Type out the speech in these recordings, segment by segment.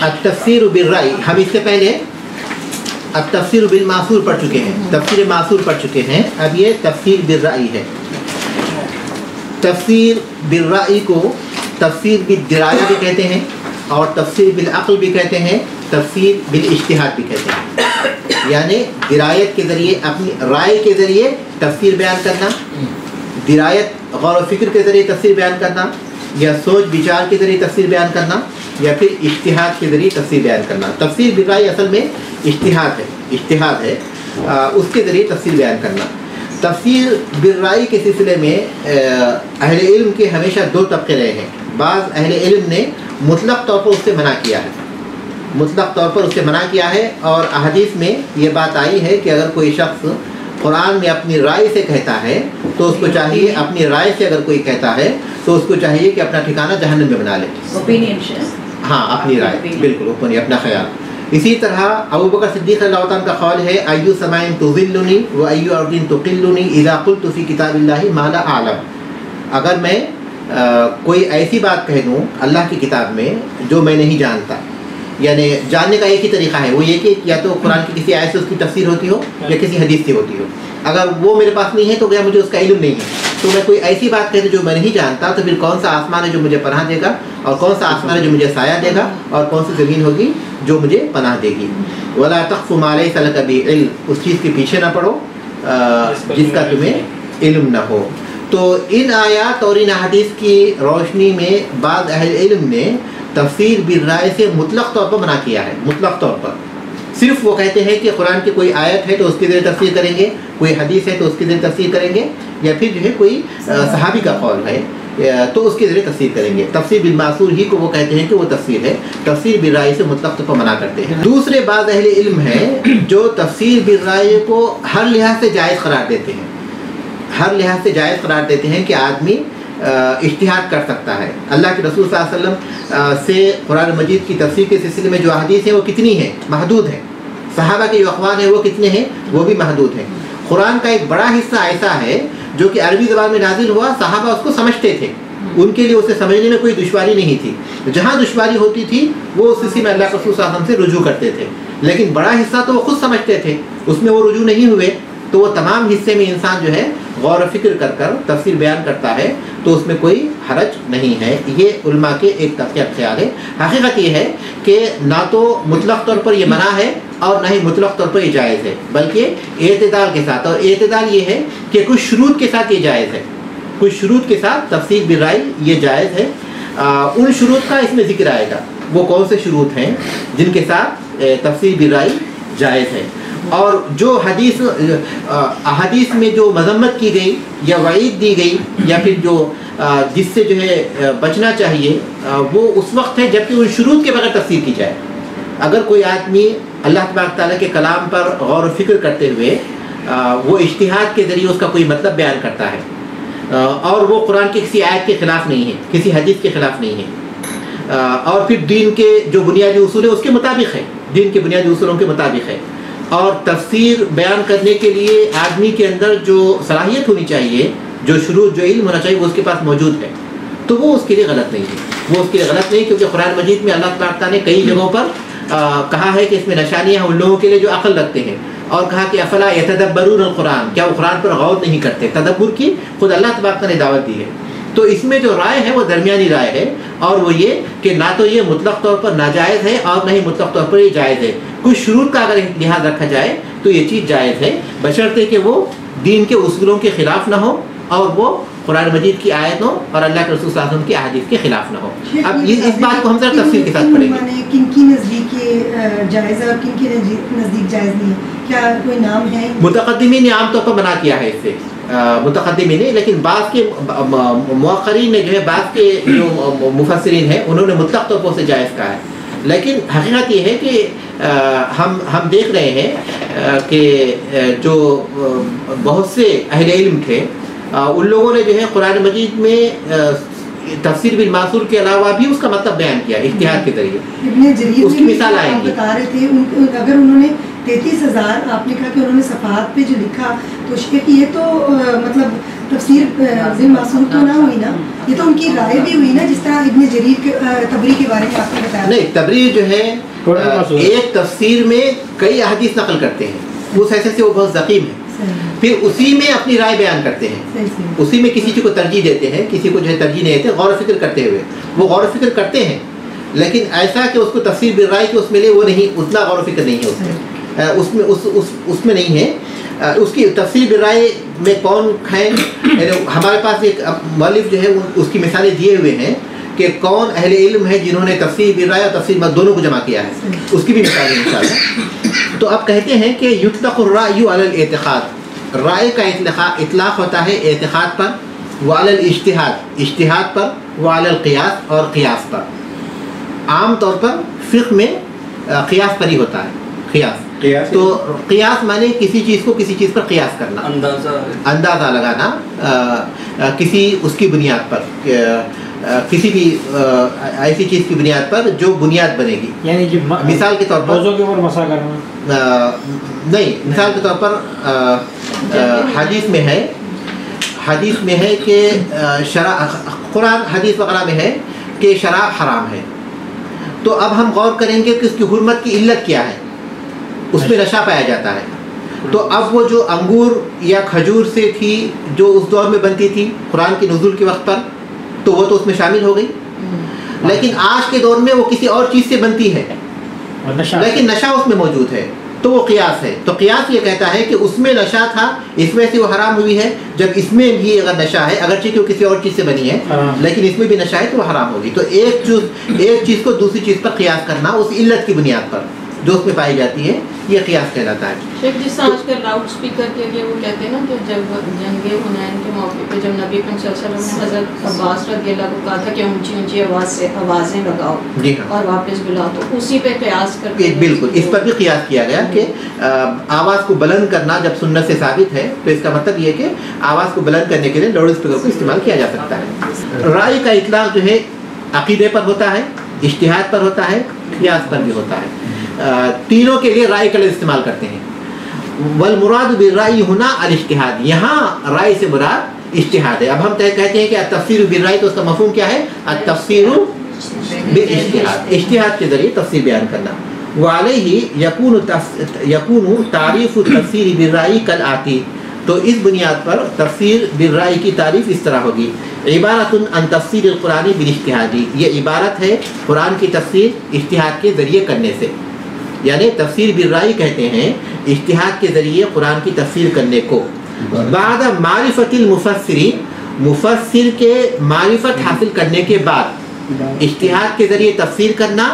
التفسیر بالرأی، ہم اس سے پہلے التفسیر بالمعصور پڑھ چکے ہیں، تفسیر معصور پڑھ چکے ہیں، اب یہ تفسیر بالرأی ہے۔ تفسیر بالرأی کو تفسیر بالدرایہ بھی کہتے ہیں اور تفسیر بالعقل بھی کہتے ہیں، تفسیر بالاجتہاد بھی کہتے ہیں، یعنی درایت کے ذریعے، اپنی رائے کے ذریعے تفسیر بیان کرنا، درایت غور و فکر کے ذریعے تفسیر بیان کرنا، یا سوچ بچار کے ذریعے تفسیر بیان کرنا، یا پھر اجتہاد کے ذریعے تفسیر بیان کرنا۔ تفسیر بالرأی اصل میں اجتہاد ہے، اس کے ذریعے تفسیر بیان کرنا۔ تفسیر بالرأی کے سلسلے میں اہل علم کے ہمیشہ دو طبقے رہے ہیں۔ بعض اہل علم نے مطلق طور پر اس سے منع کیا ہے، مطلق طور پر اس سے منع کیا ہے، اور احادیث میں یہ بات آئی ہے کہ اگر کوئی شخص قرآن میں اپنی رائے سے کہتا ہے تو اس کو چاہیے، اپنی رائے سے اگر کوئی کہتا ہے تو اس کو چاہیے کہ اپنا ٹھکانہ جہنم میں بنا لے، ہاں اپنی رائے، بالکل اپنا خیال۔ اسی طرح ابو بکر صدیق رضی اللہ عنہ کا قول ہے ایو سماء تظلنی و ایو ارض تقلنی اذا قلت فی کتاب اللہ ما لا اعلم، اگر میں کوئی ایسی بات کہہ دوں اللہ کی کتاب میں جو میں نہیں جانتا، یعنی جاننے کا ایک ہی طریقہ ہے، وہ یہ کہ یا تو قرآن کی کسی آیت سے اس کی تفسیر ہوتی ہو یا کسی حدیث سے ہوتی ہو، اگر وہ میرے پاس نہیں ہے تو گیا مجھے اس کا علم نہیں ہے، تو میں کوئی ایسی بات کہہ دوں جو میں نہیں جانتا، تو پھر کون سا آسمان ہے جو مجھے پناہ دے گا، اور کون سا آسمان ہے جو مجھے سایہ دے گا، اور کون سی زمین ہوگی جو مجھے پناہ دے گی۔ وَلَا تَقْفُ مَا لَيْسَ لَكَ بِهِ عِلْمٌ، اس چیز کے پیچھے نہ پڑو جس کا تمہیں علم نہ ہو۔ تو ان آیات اور ان احادیث کی روشنی میں بعض اہل علم نے تفسیر بالرائے سے مطلق طور پر منع کیا ہے، مطلق طور پر۔ صرف وہ کہتے ہیں کہ قرآن کی کوئی آیت ہے تو اس کے ذریعے تفسیر کریں گے، کوئی حدیث ہے تو اس کے ذریعے تفسیر کریں گے، یا پھر جو ہے کوئی صحابی کا قول ہے تو اس کے ذریعے تفسیر کریں گے۔ تفسیر بالمعصور ہی کو وہ کہتے ہیں کہ وہ تفسیر ہے، تفسیر بالرائے سے مطلق طور پر منع کرتے ہیں۔ دوسرے بعض اہل علم ہیں جو تفسیر بالرائے کو ہر لحاظ سے جائز قرار دیتے ہیں، ہر لحاظ سے جائز قرار دیتے ہیں کہ آدمی اجتہاد کر سکتا ہے۔ اللہ کے رسول صلی اللہ علیہ وسلم سے قرآن مجید کی تفسیر کے سلسلے میں جو احادیث ہیں وہ کتنی ہیں؟ محدود ہیں۔ صحابہ کے جو اقوال ہیں وہ کتنے ہیں؟ وہ بھی محدود ہیں۔ قرآن کا ایک بڑا حصہ ایسا ہے جو کہ عربی زبان میں نازل ہوا، صحابہ اس کو سمجھتے تھے، ان کے لیے اسے سمجھنے میں کوئی دشواری نہیں تھی، جہاں دشواری ہوتی تھی وہ اس حصے میں اللہ کے رسول صلی اللہ علیہ وسلم سے رجوع کرتے تھے، لیکن بڑا حصہ تو وہ خود سمجھتے تھے، اس میں وہ رجوع نہیں ہوئے، تو وہ تمام حصے میں انسان جو ہے غور و فکر کر کر تفسیر بیان کرتا ہے تو اس میں کوئی حرج نہیں ہے۔ یہ علماء کے ایک طبقے کا خیال ہے۔ حقیقت یہ ہے کہ نہ تو مطلق طور پر یہ منع ہے اور نہ ہی مطلق طور پر یہ جائز ہے، بلکہ اعتدال کے ساتھ، اور اعتدال یہ ہے کہ کچھ شروط کے ساتھ یہ جائز ہے، کچھ شروط کے ساتھ تفسیر بالرائے یہ جائز ہے۔ ان شروط کا اس میں ذکر آئے گا، وہ کون سے شروط ہیں جن کے ساتھ تفسیر بالرائے جائز ہے، اور جو حدیث میں جو مذمت کی گئی یا وعید دی گئی یا پھر جو جس سے جو ہے بچنا چاہیے وہ اس وقت ہے جبکہ ان شروط کے بغیر تفسیر کی جائے۔ اگر کوئی آدمی اللہ تبارک تعالیٰ کے کلام پر غور و فکر کرتے ہوئے وہ اجتہاد کے ذریعے اس کا کوئی مطلب بیان کرتا ہے اور وہ قرآن کی کسی آیت کے خلاف نہیں ہے، کسی حدیث کے خلاف نہیں ہے، اور پھر دین کے جو بنیادی اصول ہیں اس کے مطابق ہے، دین کے بنیادی اصولوں کے مطابق ہے، اور تفسیر بیان کرنے کے لیے آدمی کے اندر جو صلاحیت ہونی چاہیے، جو شروط، جو علم ہونا چاہیے وہ اس کے پاس موجود ہے، تو وہ اس کے لیے غلط نہیں ہے، وہ اس کے لیے غلط نہیں، کیونکہ قرآن مجید میں اللہ تعالیٰ نے کئی جگہوں پر کہا ہے کہ اس میں نشانیاں ان لوگوں کے لیے جو عقل رکھتے ہیں، اور کہا کہ افلا یتدبرون القرآن، کیا وہ قرآن پر غور نہیں کرتے؟ تدبر کی خود اللہ تبارک نے دعوت دی ہے۔ تو اس میں جو رائے ہے وہ درمیانی رائے ہے، اور وہ یہ کہ نہ تو یہ مطلق طور پر ناجائز ہے اور نہ ہی مطلق طور پر یہ جائز ہے، کچھ شروط کا اگر لحاظ رکھا جائے تو یہ چیز جائز ہے، بشرطے کہ وہ دین کے اصولوں کے خلاف نہ ہو اور وہ قرآن مجید کی آیتوں اور اللہ کے رسول صلی اللہ علیہ وسلم کی احادیث کے خلاف نہ ہو۔ اب اس بات کو ہم ذرا تفصیل کے ساتھ پڑھیں گے۔ کن کی نزدیک جائز ہے اور کن کی نزدیک جائز نہیں ہے؟ کیا کوئی نام ہے؟ متقدمین نے عام طور پر منع کیا ہے اس سے، متقدمین نے، لیکن بعض کے مؤخرین نے جو ہے، بعض کے جو مفسرین ہیں انہوں نے مطلق طور پر اسے جائز کہا ہے، لیکن حقیقت یہ ہے کہ ہم دیکھ رہے ہیں کہ جو بہت سے اہل علم تھے ان لوگوں نے جو ہے قرآن مجید میں تفسیر بالمعصور کے علاوہ بھی اس کا مطلب بیان کیا اجتہاد کے ذریعے، اس کی مثال آئیں گی۔ بتا رہے تھے اگر انہوں نے 33,000 آپ نے کہا کہ انہوں نے صفحات پہ جو لکھا، تو شیخ یہ تو مطلب تفسیر بالمعصوم تو نہ ہوئی نا، یہ تو ان کی رائے بھی ہوئی نا، جس طرح ابن جریر طبری کے بارے میں آپ نے بتایا. نہیں، طبری جو ہے ایک تفسیر میں کئی احادیث نقل کرتے ہیں، اس حیثیت سے وہ بہت ضخیم ہے، پھر اسی میں اپنی رائے بیان کرتے ہیں، اسی میں کسی چیز کو ترجیح دیتے ہیں، کسی کو جو ہے ترجیح نہیں دیتے، غور و فکر کرتے ہوئے وہ غور و فکر کرتے ہیں، لیکن ایسا کہ اس کو تفسیر بالرائے کہ اس میں لے، وہ نہیں، اتنا غور و فکر نہیں ہے اس میں نہیں ہے. اس کی تفسیر بالرائے میں کون ہیں، ہمارے پاس ایک مؤلف جو ہے اس کی مثالیں دیے ہوئے ہیں کہ کون اہل علم ہے جنہوں نے تفسیر بالرائے اور تفسیر دونوں کو جمع کیا ہے، اس کی بھی مثالیں انشاءاللہ. تو اب کہتے ہیں کہ یطلق الرأی علی الاعتقاد، رائے کا اطلاق ہوتا ہے اعتقاد پر، وعلی الاجتہاد، اجتہاد پر، وعلی القیاس، اور قیاس پر. عام طور پر فقہ میں قیاس پر ہی ہوتا ہے. قیاس تو قیاس مانے کسی چیز کو کسی چیز پر قیاس کرنا، اندازہ لگانا کسی اس کی بنیاد پر، کسی بھی ایسی چیز کی بنیاد پر جو بنیاد بنے گی. یعنی مثال کے طور پر موضوع کے اوپر مسا کرنا نہیں، مثال کے طور پر حدیث میں ہے کہ قرآن حدیث وغیرہ میں ہے کہ شراب حرام ہے، تو اب ہم غور کریں گے کہ اس کی حرمت کی علت کیا ہے. اس میں نشہ پایا جاتا ہے، تو اب وہ جو انگور یا کھجور سے تھی جو اس دور میں بنتی تھی قرآن کے نزول کے وقت پر، تو وہ تو اس میں شامل ہو گئی، لیکن آج کے دور میں وہ کسی اور چیز سے بنتی ہے لیکن نشہ اس میں موجود ہے، تو وہ قیاس ہے. تو قیاس یہ کہتا ہے کہ اس میں نشہ تھا، اس میں سے وہ حرام ہوئی ہے، جب اس میں بھی اگر نشہ ہے، اگرچہ کہ وہ کسی اور چیز سے بنی ہے لیکن اس میں بھی نشہ ہے، تو وہ حرام ہوگی. تو ایک چیز کو دوسری چیز پر قیاس کرنا اس علت کی بنیاد پر جو اس میں پائی جاتی ہے، یہ قیاس کہلاتا ہے. شیخ جس سے آج کل لاؤڈ اسپیکر کے لیے وہ کہتے ہیں نا کہ جب جنگ حنین کے موقع پہ جب نبی صلی اللہ علیہ وسلم نے حضرت عباس رضی اللہ عنہ کو کہا تھا کہ اونچی اونچی آواز سے آوازیں لگاؤ اور واپس بلاؤ، تو اسی پہ قیاس کر کے بالکل اس پر بھی قیاس کیا گیا کہ آواز کو بلند کرنا جب سنت سے ثابت ہے تو اس کا مطلب یہ ہے کہ آواز کو بلند کرنے کے لیے لاؤڈ اسپیکر کو استعمال کیا جا سکتا ہے. رائے کا اطلاق جو ہے عقیدے پر ہوتا ہے، اجتہاد پر ہوتا ہے، قیاس پر بھی ہوتا ہے. تینوں کے لیے رائے کا لفظ استعمال کرتے ہیں. والمراد بالرأی ہنا الاجتہاد، یہاں رائے سے مراد اجتہاد ہے. اب ہم کہتے ہیں کہ التفسیر بالرأی، تو اس کا مفہوم کیا ہے؟ التفسیر بالاجتہاد، اجتہاد کے ذریعے تفسیر بیان کرنا. وعلیہ یکون تعریف التفسیر بالرأی کالآتی، تو اس بنیاد پر تفسیر بالرأی کی تعریف اس طرح ہوگی: عبارت عن تفسیر القرآن بالاجتہادی، یہ عبارت ہے قرآن کی تفسیر اجتہاد کے ذریعے کرنے سے. یعنی تفسیر بالرأی کہتے ہیں اجتہاد کے ذریعے قرآن کی تفسیر کرنے کو. بعد معرفت المفسری، مفسر کے معرفت حاصل کرنے کے بعد، اجتہاد کے ذریعے تفسیر کرنا،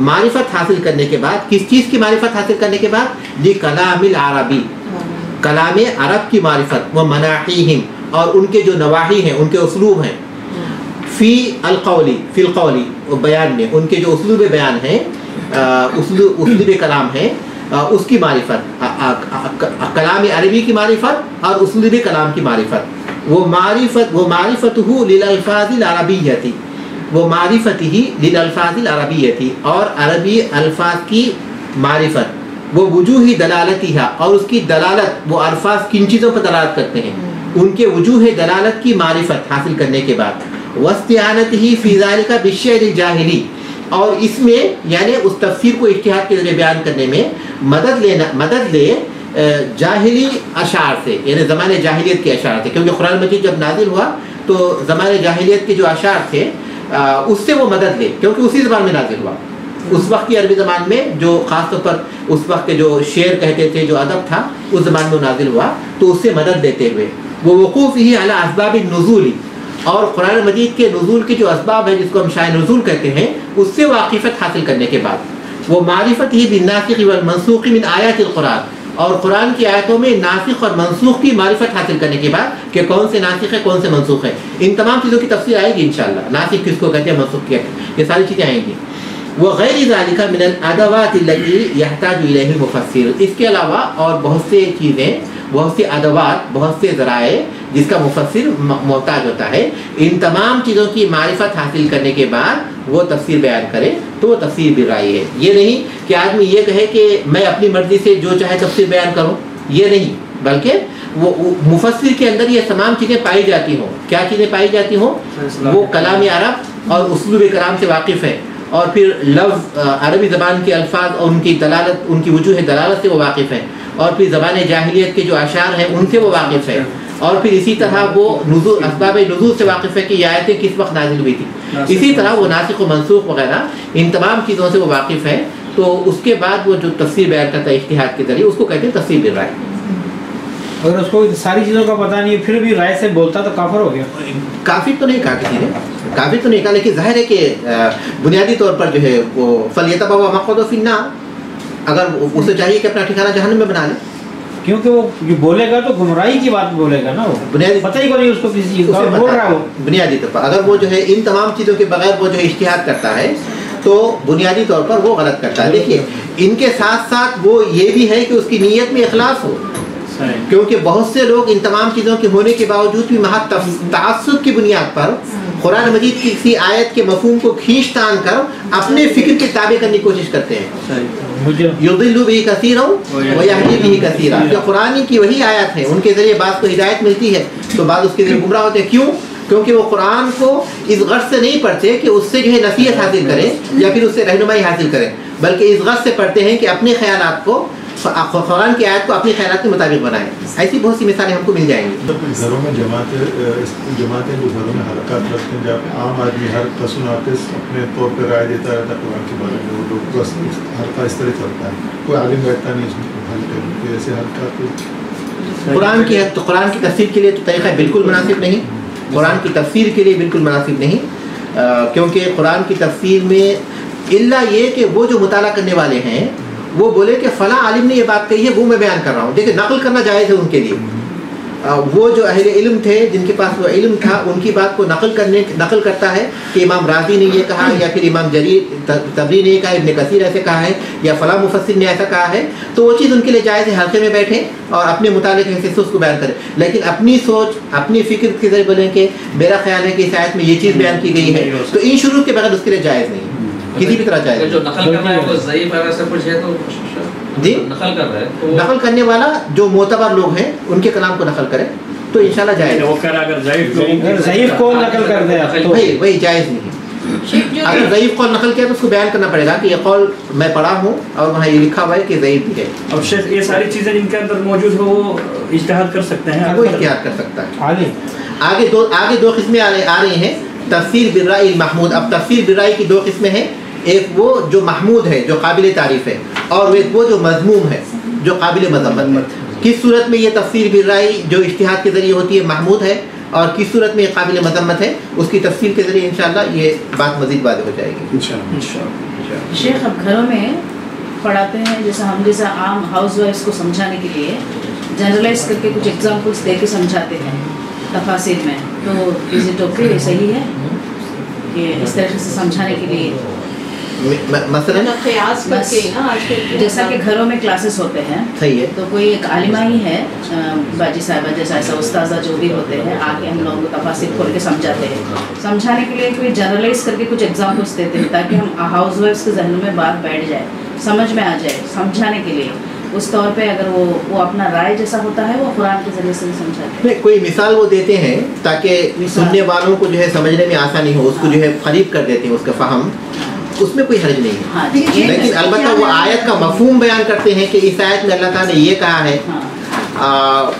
معرفت حاصل کرنے کے بعد. کس چیز کی معرفت حاصل کرنے کے بعد؟ لکلام العربی، کلام عرب کی معرفت، و مناحیہم، اور ان کے جو نواحی ہیں، ان کے اسلوب ہیں، فی القولی بیان میں، ان کے جو اسلوب بیان ہیں، اسلوب کلام ہے، اس کی معرفت، کلام عربی کی معرفت اور اسلوب کلام کی معرفت. وہ معرفتہ للالفاظ العربیتی، وہ معرفت ہی للالفاظ العربیتی، اور عربی الفاظ کی معرفت. وہ وجوہ دلالتی ہے، اور اس کی دلالت، وہ الفاظ کن چیزوں پر دلالت کرتے ہیں، ان کے وجوہ دلالت کی معرفت حاصل کرنے کے بعد. واستعانت ہی فی ذالک بالشعر الجاہلی، اور اس میں یعنی اس تفسیر کو اجتہاد کے ذریعے بیان کرنے میں مدد لے جاہلی اشعار سے، یعنی زمانے جاہلیت کے اشعار سے، کیونکہ قرآن مجید جب نازل ہوا تو زمانے جاہلیت کے جو اشعار تھے اس سے وہ مدد لے، کیونکہ اسی زبان میں نازل ہوا. اس وقت کی عربی زبان میں جو خاص طور پر اس وقت کے جو شعر کہتے تھے، جو ادب تھا، اس زبان میں نازل ہوا، تو اس سے مدد لیتے ہوئے وہ وقوف ہی علی اسباب النزول، اور قرآن مجید کے نزول کے جو اسباب ہیں، جس کو ہم شاہ نزول کہتے ہیں، اس سے واقفیت حاصل کرنے کے بعد وہ معرفت ہی بالناسخ والمنسوخ من آیات القرآن، اور قرآن کی آیتوں میں ناسخ اور منسوخ کی معرفت حاصل کرنے کے بعد کہ کون سے ناسخ ہے، کون سے منسوخ ہے. ان تمام چیزوں کی تفصیل آئے گی انشاءاللہ، ناسخ کس کو کہتے ہیں، منسوخ کیا کہتے ہیں، یہ ساری چیزیں آئیں گی. وغیر ذالک من الادوات التي يحتاج الیہ المفسر، اس کے علاوہ اور بہت سے چیزیں، بہت سے ادوات، بہت سے ذرائع جس کا مفسر محتاج ہوتا ہے. ان تمام چیزوں کی معرفت حاصل کرنے کے بعد وہ تفسیر بیان کرے تو وہ تفسیر بالرأی ہے. یہ نہیں کہ آدمی یہ کہے کہ میں اپنی مرضی سے جو چاہے تفسیر بیان کروں, یہ نہیں, بلکہ وہ مفسر کے اندر یہ تمام چیزیں پائی جاتی ہوں. کیا چیزیں پائی جاتی ہوں؟ وہ کلام عرب اور اسلوب کلام سے واقف ہے, اور پھر لفظ عربی زبان کے الفاظ اور ان کی دلالت, ان کی وجوہ دلالت سے وہ واقف ہے, اور پھر زبان جاہلیت کے جو اشعار ہیں ان سے وہ واقف ہے, اور پھر اسی طرح وہ نزول, اسباب نزول سے واقف ہے کہ یہ آیتیں کس وقت نازل ہوئی تھی. اسی طرح وہ ناسخ و منسوخ وغیرہ ان تمام چیزوں سے وہ واقف ہے. تو اس کے بعد وہ جو تفسیر بیان کرتا ہے اجتہاد کے ذریعے, اس کو کہتے ہیں تفسیر بالرائے. اگر اس کو ساری چیزوں کا پتہ نہیں ہے پھر بھی رائے سے بولتا تو کافر ہو گیا. کافر تو نہیں کہا کسی نے, کافر تو نہیں کہا, لیکن ظاہر ہے کہ بنیادی طور پر جو ہے وہ فلیتبوأ مقعدہ فی النار, اگر اسے چاہیے کہ اپنا ٹھکانہ جہنم میں بنا لے, کیونکہ وہ جو بولے گا تو گمراہی کی بات بولے گا نا, وہ بنیادی پتہ ہی کو نہیں اس کو کسی چیز کا بول رہا ہے. وہ بنیادی طور پر اگر وہ جو ہے ان تمام چیزوں کے بغیر وہ جو اجتہاد کرتا ہے تو بنیادی طور پر وہ غلط کرتا ہے. دیکھیے ان کے ساتھ ساتھ وہ یہ بھی ہے کہ اس کی نیت میں اخلاص ہو, کیونکہ بہت سے لوگ ان تمام چیزوں کے ہونے کے باوجود بھی محض تعصب کی بنیاد پر قرآن مجید کی کسی آیت کے مفہوم کو کھینچ تان کر اپنے فکر کے تابع کرنے کی کوشش کرتے ہیں. یضل بہ کثیرا ویہدی بہ کثیرا, کہ قرآن کی وہی آیت ہے, ان کے ذریعے بعض کو ہدایت ملتی ہے تو بعض اس کے ذریعے گمراہ ہوتے ہیں. کیوں؟ کیونکہ وہ قرآن کو اس غرض سے نہیں پڑھتے کہ اس سے جو ہے نصیحت حاصل کریں یا پھر اس سے رہنمائی حاصل کریں, بلکہ اس غرض سے پڑھتے ہیں کہ اپنے خیالات کو, قرآن کی آیت کو اپنی خیالات کے مطابق بنائیں. ایسی بہت سی مثالیں ہم کو مل جائیں گی. گھروں میں جماعتیں جو گھروں میں حلقات رکھتے ہیں جہاں پہ عام آدمی ہر پسو ناقص اپنے طور پہ رائے دیتا رہتا ہے قرآن کے بارے میں, وہ لوگ بس حلقہ اس طرح چلتا ہے, کوئی عالم بیٹھتا نہیں اس میں حلقے میں, ایسے حلقات قرآن کی تفسیر کے لیے تو طریقہ بالکل مناسب نہیں, قرآن کی تفسیر کے لیے بالکل مناسب نہیں, کیونکہ قرآن کی تفسیر میں الا یہ کہ وہ جو مطالعہ کرنے والے ہیں وہ بولے کہ فلاں عالم نے یہ بات کہی ہے وہ میں بیان کر رہا ہوں. دیکھیں نقل کرنا جائز ہے ان کے لیے, وہ جو اہل علم تھے جن کے پاس وہ علم تھا ان کی بات کو نقل کرتا ہے کہ امام رازی نے یہ کہا, یا پھر امام جریر طبری نے یہ کہا, ابن کثیر ایسے کہا ہے, یا فلاں مفسر نے ایسا کہا ہے, تو وہ چیز ان کے لیے جائز ہے. حلقے میں بیٹھیں اور اپنے مطالعے کے حصے سے اس کو بیان کریں, لیکن اپنی سوچ اپنی فکر کے ذریعے بولیں کہ میرا خیال ہے کہ اس آیت میں یہ چیز بیان کی گئی ہے, تو ان شروع کے بغیر اس کے لیے جائز نہیں, کسی بھی طرح جائز. جو نقل کر رہا ہے وہ ضعیف ہے ویسے کچھ ہے تو جی نقل کر رہا ہے, نقل کرنے والا جو معتبر لوگ ہیں ان کے کلام کو نقل کرے تو انشاءاللہ جائز. وہ کہہ رہا اگر ضعیف قول نقل کر دے تو وہی جائز نہیں. اگر ضعیف قول نقل کیا تو اس کو بیان کرنا پڑے گا کہ یہ قول میں پڑھا ہوں اور وہاں یہ لکھا ہوا ہے کہ ضعیف بھی ہے. اب شیخ یہ ساری چیزیں جن کے اندر موجود ہو وہ اجتہاد کر سکتے ہیں, وہ اجتہاد کر سکتا ہے. عالم آگے دو قسمیں آ رہی ہیں. تفسیر بالرأی المحمود. اب تفسیر بالرأی کی دو قسمیں ہیں, ایک وہ جو محمود ہے جو قابل تعریف ہے, اور ایک وہ جو مذموم ہے جو قابل مذمت ہے. کس صورت میں یہ تفسیر بالرأی جو اجتہاد کے ذریعے ہوتی ہے محمود ہے, اور کس صورت میں یہ قابل مذمت ہے, اس کی تفصیل کے ذریعے انشاءاللہ یہ بات مزید واضح ہو جائے گی انشاءاللہ. شیخ اب گھروں میں پڑھاتے ہیں جیسے ہم جیسا عام ہاؤس وائفس کو سمجھانے کے لیے جنرلائز کر کے کچھ ایگزامپلس دے کے سمجھاتے ہیں تفاسیر میں, تو از اٹ اوکے, صحیح ہے کہ اس طرح سے سمجھانے کے لیے مثلا جیسا کہ گھروں میں کلاسز ہوتے ہیں, صحیح ہے, تو کوئی ایک عالمہ ہی ہے باجی صاحبہ جیسا ایسا استاذہ جو بھی ہوتے ہیں آ کے ہم لوگوں کو تفاسیر کھول کے سمجھاتے ہیں. سمجھانے کے لیے کوئی جنرلائز کر کے کچھ ایگزامپلس دیتے ہیں تاکہ ہم ہاؤس وائفس کے ذہنوں میں بات بیٹھ جائے, سمجھ میں آ جائے, سمجھانے کے لیے اس طور پہ اگر وہ اپنا رائے جیسا ہوتا ہے وہ قرآن کے ذریعے سے سمجھاتے ہیں. کوئی مثال وہ دیتے ہیں تاکہ سننے والوں کو جو ہے سمجھنے میں آسانی ہو, اس کو جو ہے قریب کر دیتے ہیں اس کا فہم, اس میں کوئی حرج نہیں ہے. لیکن البتہ وہ آیت کا مفہوم بیان کرتے ہیں کہ اس آیت میں اللہ تعالیٰ نے یہ کہا ہے,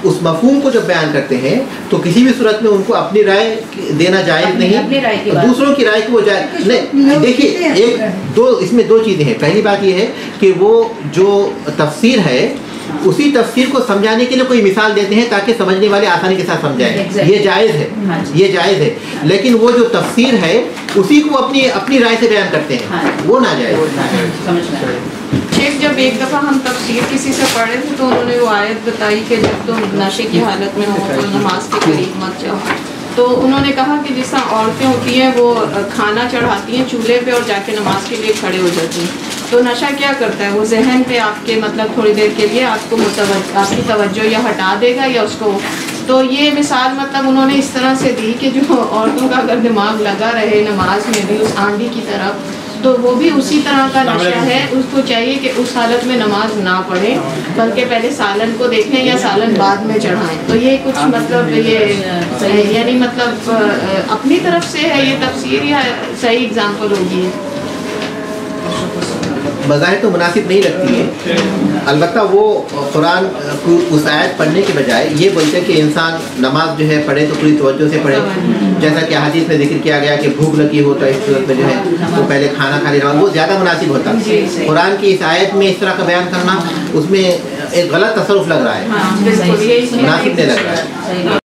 اس مفہوم کو جب بیان کرتے ہیں تو کسی بھی صورت میں ان کو اپنی رائے دینا جائز نہیں, دوسروں کی رائے کو وہ جائز نہیں. دیکھیے اس میں دو چیزیں ہیں. پہلی بات یہ ہے کہ وہ جو تفسیر ہے اسی تفسیر کو سمجھانے کے لیے کوئی مثال دیتے ہیں تاکہ سمجھنے والے آسانی کے ساتھ سمجھائیں, یہ جائز ہے, یہ جائز ہے. لیکن وہ جو تفسیر ہے اسی کو اپنی رائے سے بیان کرتے ہیں, وہ ناجائز. شیخ جب ایک دفعہ ہم تفسیر کسی سے پڑھے تھے تو انہوں نے وہ آیت بتائی کہ جب تم نشے کی حالت میں ہو تو نماز کے قریب مت جاؤ, تو انہوں نے کہا کہ جس طرح عورتیں ہوتی ہیں وہ کھانا چڑھاتی ہیں چولہے پہ اور جا کے نماز کے لیے کھڑے ہو جاتی ہیں, تو نشہ کیا کرتا ہے, وہ ذہن پہ آپ کے مطلب تھوڑی دیر کے لیے آپ کی توجہ یا ہٹا دے گا یا اس کو, تو یہ مثال مطلب انہوں نے اس طرح سے دی کہ جو عورتوں کا اگر دماغ لگا رہے نماز میں بھی اس آنڈی کی طرف، تو وہ بھی اسی طرح کا نشہ ہے. اس کو چاہیے کہ اس حالت میں نماز نہ پڑھیں بلکہ پہلے سالن کو دیکھیں یا سالن بعد میں چڑھائیں. تو یہ کچھ مطلب یہ یعنی مطلب اپنی طرف سے ہے یہ تفسیر یا صحیح اگزامپل ہوگی؟ بظاہر تو مناسب نہیں لگتی ہے. البتہ وہ قرآن کو اس آیت پڑھنے کے بجائے یہ بولتے ہیں کہ انسان نماز جو ہے پڑھے تو پوری توجہ سے پڑھے، جیسا کہ حدیث میں ذکر کیا گیا کہ بھوک لگی ہو تو اس صورت میں جو ہے وہ پہلے کھانا کھا لینا، وہ زیادہ مناسب ہوتا. قرآن کی اس آیت میں اس طرح کا بیان کرنا اس میں ایک غلط تصرف لگ رہا ہے، مناسب نہیں لگ رہا ہے.